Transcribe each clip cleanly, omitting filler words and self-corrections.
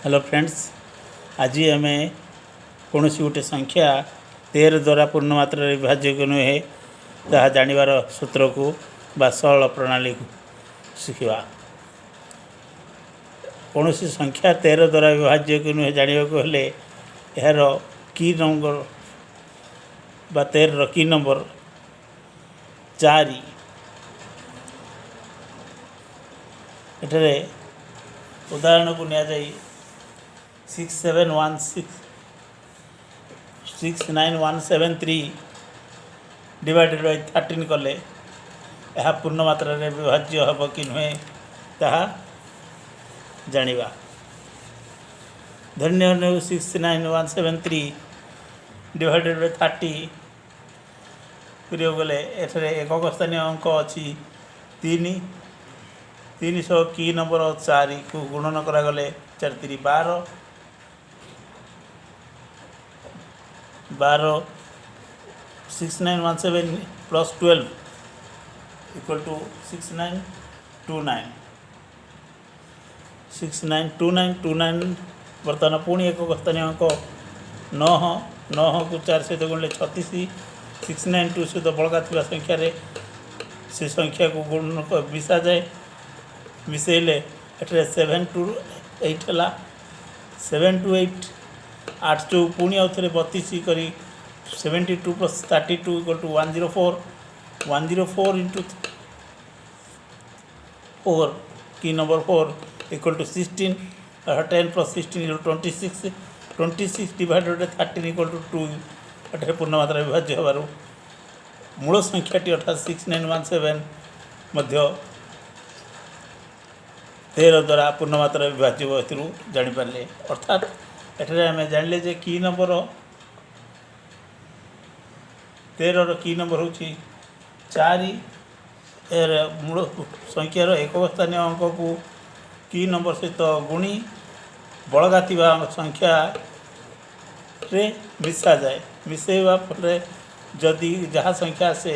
Hello friends, आज आम कौन गोटे संख्या 13 द्वारा पूर्णमात्रा विभाज्य नुहे जहाँ जानिबार सूत्र को बा सरल प्रणाली को शिखा। कौन संख्या 13 द्वारा विभाज्य नुहे जानवाक यार की नंबर बा 13 की नंबर 4 एठारे उदाहरण को निया जाई 69173 डिवाइडेड बाय 13 कले यह पूर्ण मात्रा रे विभाज्य हम कि नुहे ताहा जानिबा। धन्य 69173 डिवाइडेड बाय 30 करियो गले एथरे एकक स्थानीय अंक अछि 300 की नंबर 4 को गुणन करा गले 4 3 12 6917 प्लस 12 इक्वल टू 6929 बर्तमान पुणी एक स्थानीय अंक 9 को 4 सहित गुणले 36 692 सहित बड़का थी संख्या से संख्या को गुण मिसा जाए मिसेले 7 to 8 है 7 to 8 8 जो पुणी आउ थे 32 करी 72 plus 32 equal to 104 into 4 की number 4 equal to 16 10 plus 16 equal to 26 divided by 13 equal to 2 अठारे पूर्ण मात्रा विभाज्य होबार मूल संख्याटी अर्थात 6917 मध्य 13 द्वारा पूर्ण मात्रा विभाज्य एथरू जानीपारे। अर्थात एठारे आम जानले जे की नंबर 13 की नंबर हूँ 4 मूल संख्यार एक स्थानीय अंक को की नंबर सहित गुणी बड़गा थी संख्या रे मिसा जाए मिसेवा फल जदि जहाँ संख्या से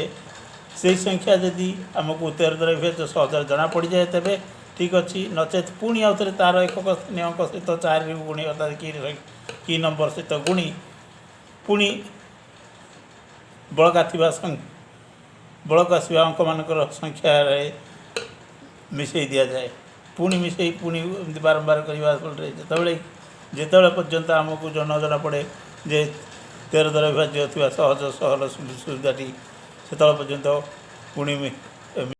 से संख्या जदि आमको 13 द्वारा विभाज्य सहज जना पड़ जाए तेरे ठीक अच्छी नचेत पुणी आउ थे तार एक स्थानीय अंक सहित 4 गुणी अर्थात की नंबर सहित गुणी पुणी बड़का थी बड़का आसवा अंक मानकर संख्या मिसई दि जाए पुणी मिसई पुणी बारंबार करने फल जिते पर्यंत आमको न जना पड़े जे 13 द्वारा विभाज्य थी सहज सरल सुविधाटी से पर्यंत पुणी